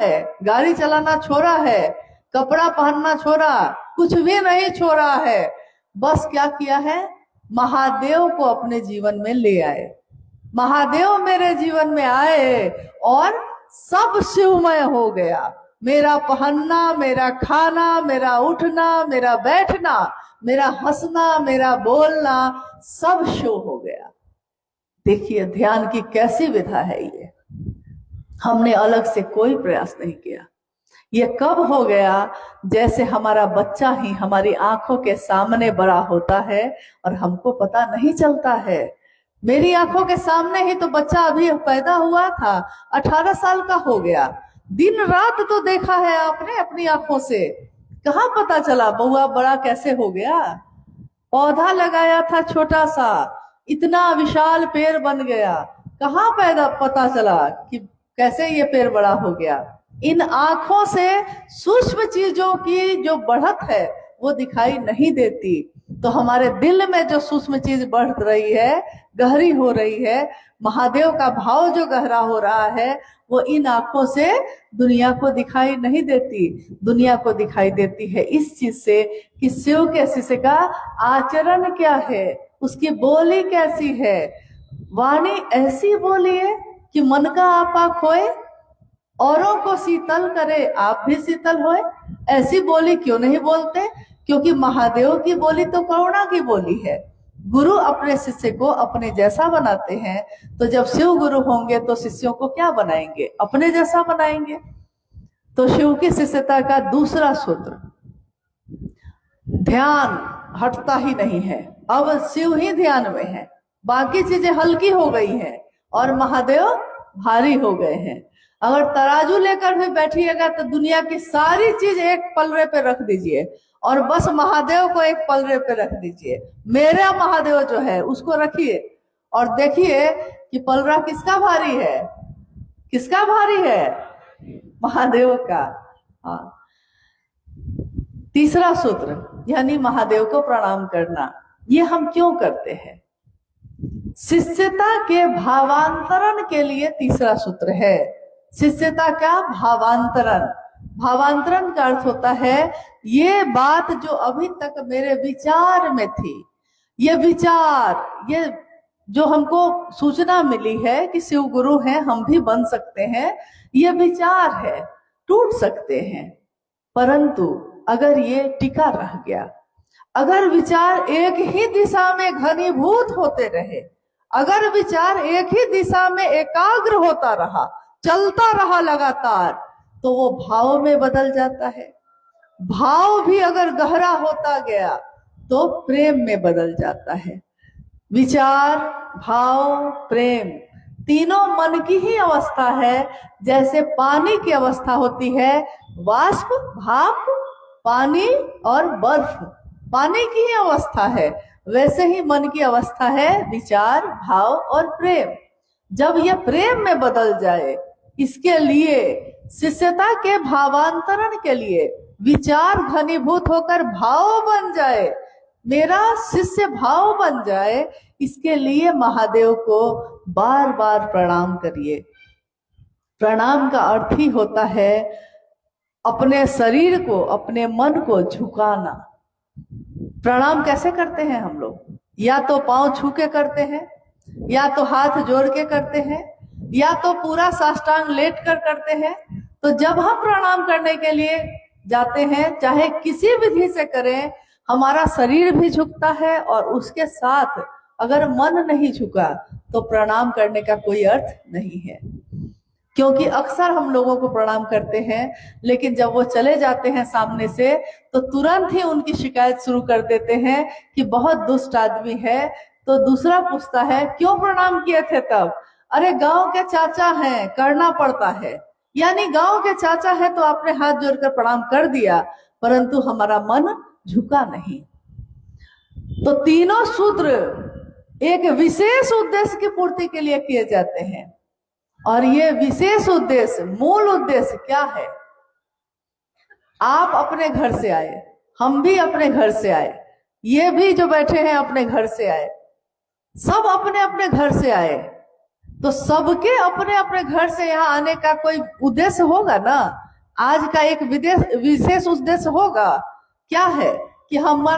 है, गाड़ी चलाना छोड़ा है, कपड़ा पहनना छोड़ा, कुछ भी नहीं छोड़ा है। बस क्या किया है, महादेव को अपने जीवन में ले आए। महादेव मेरे जीवन में आए और सब शिवमय हो गया। मेरा पहनना, मेरा खाना, मेरा उठना, मेरा बैठना, मेरा हंसना, मेरा बोलना, सब शिव हो गया। देखिए ध्यान की कैसी विधा है ये। हमने अलग से कोई प्रयास नहीं किया। ये कब हो गया, जैसे हमारा बच्चा ही हमारी आंखों के सामने बड़ा होता है और हमको पता नहीं चलता है। मेरी आंखों के सामने ही तो बच्चा अभी पैदा हुआ था, 18 साल का हो गया। दिन रात तो देखा है आपने अपनी आंखों से, कहाँ पता चला बउआ बड़ा कैसे हो गया। पौधा लगाया था छोटा सा, इतना विशाल पेड़ बन गया, कहाँ पैदा पता चला कि कैसे ये पेड़ बड़ा हो गया। इन आंखों से सूक्ष्म चीजों की जो बढ़त है वो दिखाई नहीं देती। तो हमारे दिल में जो सूक्ष्म चीज बढ़ रही है, गहरी हो रही है, महादेव का भाव जो गहरा हो रहा है, वो इन आंखों से दुनिया को दिखाई नहीं देती। दुनिया को दिखाई देती है इस चीज से कि शिव के शिष्य का आचरण क्या है, उसकी बोली कैसी है। वाणी ऐसी बोली है कि मन का आपा खोए, औरों को शीतल करे आप भी शीतल होए। ऐसी बोली क्यों नहीं बोलते, क्योंकि महादेव की बोली तो करुणा की बोली है। गुरु अपने शिष्य को अपने जैसा बनाते हैं, तो जब शिव गुरु होंगे तो शिष्यों को क्या बनाएंगे, अपने जैसा बनाएंगे। तो शिव की शिष्यता का दूसरा सूत्र, ध्यान हटता ही नहीं है। अब शिव ही ध्यान में है, बाकी चीजें हल्की हो गई हैं और महादेव भारी हो गए हैं। अगर तराजू लेकर भी बैठिएगा तो दुनिया की सारी चीज एक पलड़े पे रख दीजिए और बस महादेव को एक पलड़े पे रख दीजिए। मेरा महादेव जो है उसको रखिए और देखिए कि पलड़ा किसका भारी है, किसका भारी है, महादेव का। हाँ, तीसरा सूत्र यानी महादेव को प्रणाम करना, ये हम क्यों करते हैं? शिष्यता के भावांतरण के लिए तीसरा सूत्र है। शिष्यता का भावांतरण, भावांतरण का अर्थ होता है ये बात जो अभी तक मेरे विचार में थी, ये विचार, ये जो हमको सूचना मिली है कि शिव गुरु हैं, हम भी बन सकते हैं, ये विचार है, टूट सकते हैं। परंतु अगर ये टिका रह गया, अगर विचार एक ही दिशा में घनीभूत होते रहे, अगर विचार एक ही दिशा में एकाग्र होता रहा, चलता रहा लगातार, तो वो भाव में बदल जाता है। भाव भी अगर गहरा होता गया तो प्रेम में बदल जाता है। विचार, भाव, प्रेम तीनों मन की ही अवस्था है। जैसे पानी की अवस्था होती है वाष्प, भाप, पानी और बर्फ, पानी की ही अवस्था है, वैसे ही मन की अवस्था है विचार, भाव और प्रेम। जब यह प्रेम में बदल जाए, इसके लिए शिष्यता के भावांतरण के लिए विचार घनीभूत होकर भाव बन जाए, मेरा शिष्य भाव बन जाए, इसके लिए महादेव को बार बार प्रणाम करिए। प्रणाम का अर्थ ही होता है अपने शरीर को, अपने मन को झुकाना। प्रणाम कैसे करते हैं हम लोग? या तो पांव छू के करते हैं, या तो हाथ जोड़ के करते हैं, या तो पूरा साष्टांग लेट कर करते हैं। तो जब हम प्रणाम करने के लिए जाते हैं, चाहे किसी विधि से करें, हमारा शरीर भी झुकता है और उसके साथ अगर मन नहीं झुका तो प्रणाम करने का कोई अर्थ नहीं है। क्योंकि अक्सर हम लोगों को प्रणाम करते हैं, लेकिन जब वो चले जाते हैं सामने से तो तुरंत ही उनकी शिकायत शुरू कर देते हैं कि बहुत दुष्ट आदमी है। तो दूसरा पूछता है क्यों प्रणाम किए थे तब? अरे गांव के चाचा हैं, करना पड़ता है। यानी गांव के चाचा है तो आपने हाथ जोड़कर प्रणाम कर दिया, परंतु हमारा मन झुका नहीं। तो तीनों सूत्र एक विशेष उद्देश्य की पूर्ति के लिए किए जाते हैं। और ये विशेष उद्देश्य, मूल उद्देश्य क्या है? आप अपने घर से आए, हम भी अपने घर से आए, ये भी जो बैठे हैं अपने घर से आए, सब अपने अपने घर से आए। तो सबके अपने अपने घर से यहाँ आने का कोई उद्देश्य होगा ना। आज का एक विशेष उद्देश्य होगा, क्या है कि हमारा